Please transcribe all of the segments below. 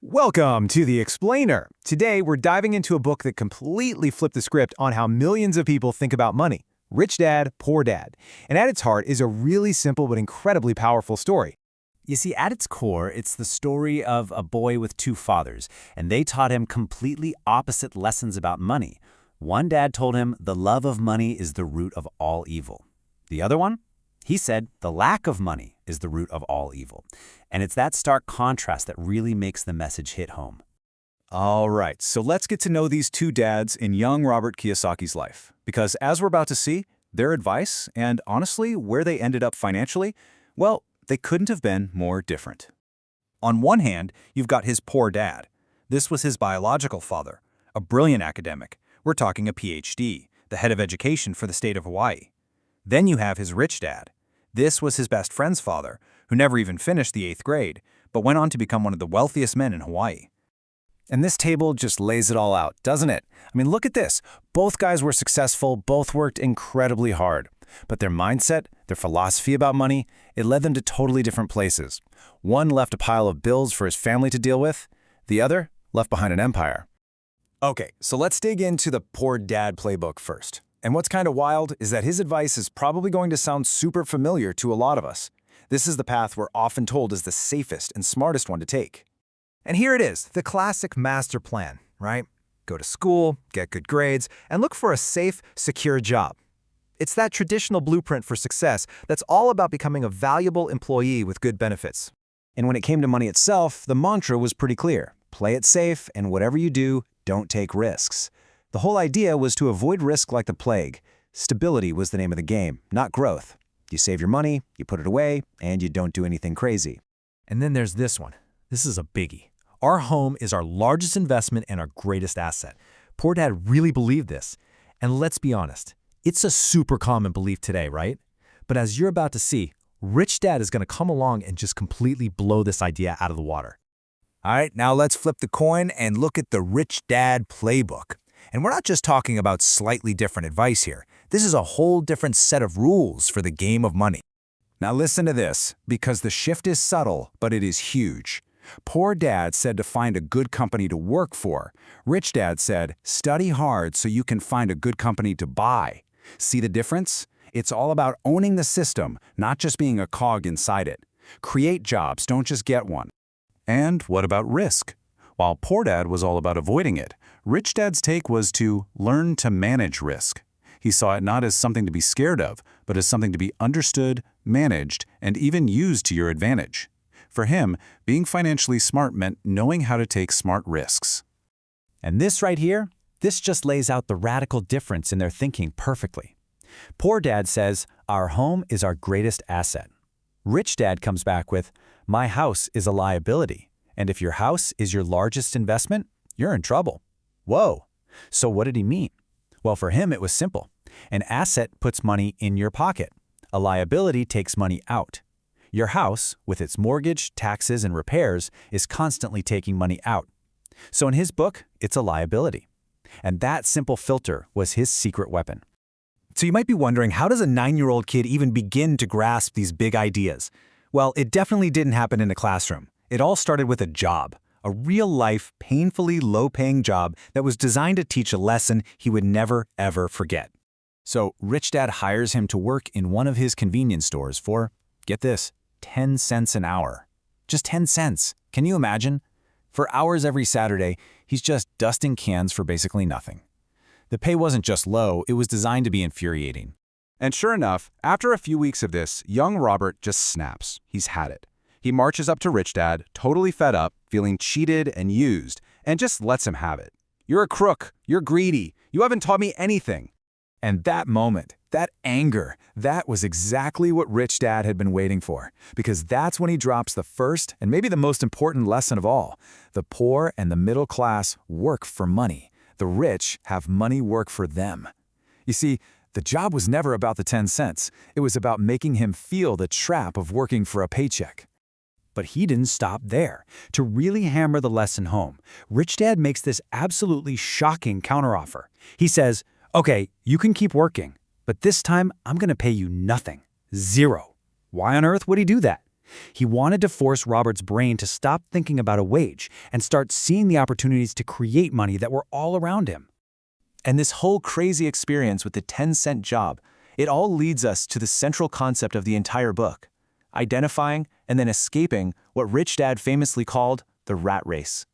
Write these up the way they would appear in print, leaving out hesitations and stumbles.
Welcome to The Explainer. Today, we're diving into a book that completely flipped the script on how millions of people think about money. Rich Dad, Poor Dad. And at its heart is a really simple but incredibly powerful story. You see, at its core, it's the story of a boy with two fathers, and they taught him completely opposite lessons about money. One dad told him the love of money is the root of all evil. The other one? He said the lack of money is the root of all evil. And it's that stark contrast that really makes the message hit home. All right, so let's get to know these two dads in young Robert Kiyosaki's life. Because as we're about to see, their advice, and honestly, where they ended up financially, well, they couldn't have been more different. On one hand, you've got his poor dad. This was his biological father, a brilliant academic. We're talking a PhD, the head of education for the state of Hawaii. Then you have his rich dad. This was his best friend's father, who never even finished the 8th grade, but went on to become one of the wealthiest men in Hawaii. And this table just lays it all out, doesn't it? I mean, look at this. Both guys were successful, both worked incredibly hard. But their mindset, their philosophy about money, it led them to totally different places. One left a pile of bills for his family to deal with. The other left behind an empire. Okay, so let's dig into the Poor Dad playbook first. And what's kind of wild is that his advice is probably going to sound super familiar to a lot of us. This is the path we're often told is the safest and smartest one to take. And here it is, the classic master plan, right? Go to school, get good grades, and look for a safe, secure job. It's that traditional blueprint for success that's all about becoming a valuable employee with good benefits. And when it came to money itself, the mantra was pretty clear. Play it safe, and whatever you do, don't take risks. The whole idea was to avoid risk like the plague. Stability was the name of the game, not growth. You save your money, you put it away, and you don't do anything crazy. And then there's this one. This is a biggie. Our home is our largest investment and our greatest asset. Poor Dad really believed this. And let's be honest, it's a super common belief today, right? But as you're about to see, Rich Dad is going to come along and just completely blow this idea out of the water. All right, now let's flip the coin and look at the Rich Dad playbook. And we're not just talking about slightly different advice here. This is a whole different set of rules for the game of money. Now listen to this, because the shift is subtle, but it is huge. Poor Dad said to find a good company to work for. Rich Dad said, study hard so you can find a good company to buy. See the difference? It's all about owning the system, not just being a cog inside it. Create jobs, don't just get one. And what about risk? While Poor Dad was all about avoiding it, Rich Dad's take was to learn to manage risk. He saw it not as something to be scared of, but as something to be understood, managed, and even used to your advantage. For him, being financially smart meant knowing how to take smart risks. And this right here, this just lays out the radical difference in their thinking perfectly. Poor Dad says, our home is our greatest asset. Rich Dad comes back with, my house is a liability. And if your house is your largest investment, you're in trouble. Whoa. So what did he mean? Well, for him, it was simple. An asset puts money in your pocket. A liability takes money out. Your house, with its mortgage, taxes, and repairs, is constantly taking money out. So in his book, it's a liability. And that simple filter was his secret weapon. So you might be wondering, how does a 9-year-old kid even begin to grasp these big ideas? Well, it definitely didn't happen in a classroom. It all started with a job. A real-life, painfully low-paying job that was designed to teach a lesson he would never, ever forget. So Rich Dad hires him to work in one of his convenience stores for, get this, 10 cents an hour. Just 10 cents. Can you imagine? For hours every Saturday, he's just dusting cans for basically nothing. The pay wasn't just low, it was designed to be infuriating. And sure enough, after a few weeks of this, young Robert just snaps. He's had it. He marches up to Rich Dad, totally fed up, feeling cheated and used, and just lets him have it. You're a crook. You're greedy. You haven't taught me anything. And that moment, that anger, that was exactly what Rich Dad had been waiting for. Because that's when he drops the first and maybe the most important lesson of all. The poor and the middle class work for money. The rich have money work for them. You see, the job was never about the 10 cents. It was about making him feel the trap of working for a paycheck. But he didn't stop there. To really hammer the lesson home, Rich Dad makes this absolutely shocking counteroffer. He says, okay, you can keep working, but this time I'm going to pay you nothing. Zero. Why on earth would he do that? He wanted to force Robert's brain to stop thinking about a wage and start seeing the opportunities to create money that were all around him. And this whole crazy experience with the 10-cent job, it all leads us to the central concept of the entire book, identifying and then escaping what Rich Dad famously called the rat race.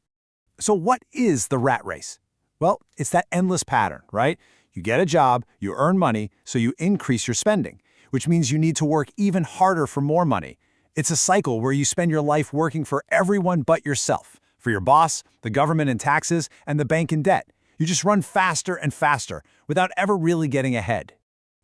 So what is the rat race? Well, it's that endless pattern, right? You get a job, you earn money, so you increase your spending, which means you need to work even harder for more money. It's a cycle where you spend your life working for everyone but yourself, for your boss, the government in taxes, and the bank in debt. You just run faster and faster without ever really getting ahead.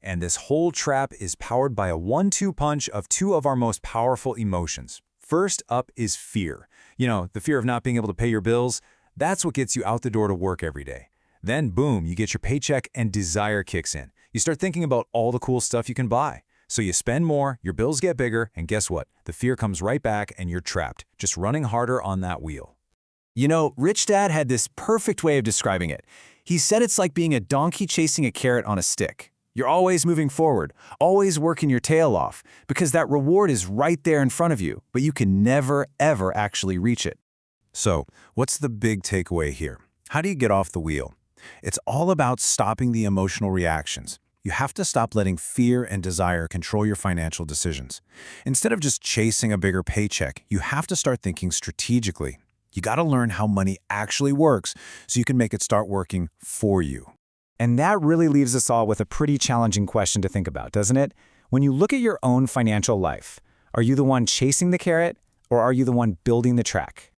And this whole trap is powered by a 1-2 punch of two of our most powerful emotions. First up is fear. You know, the fear of not being able to pay your bills. That's what gets you out the door to work every day. Then, boom, you get your paycheck and desire kicks in. You start thinking about all the cool stuff you can buy. So you spend more, your bills get bigger, and guess what? The fear comes right back and you're trapped, just running harder on that wheel. You know, Rich Dad had this perfect way of describing it. He said it's like being a donkey chasing a carrot on a stick. You're always moving forward, always working your tail off, because that reward is right there in front of you, but you can never, ever actually reach it. So, what's the big takeaway here? How do you get off the wheel? It's all about stopping the emotional reactions. You have to stop letting fear and desire control your financial decisions. Instead of just chasing a bigger paycheck, you have to start thinking strategically. You got to learn how money actually works so you can make it start working for you. And that really leaves us all with a pretty challenging question to think about, doesn't it? When you look at your own financial life, are you the one chasing the carrot or are you the one building the track?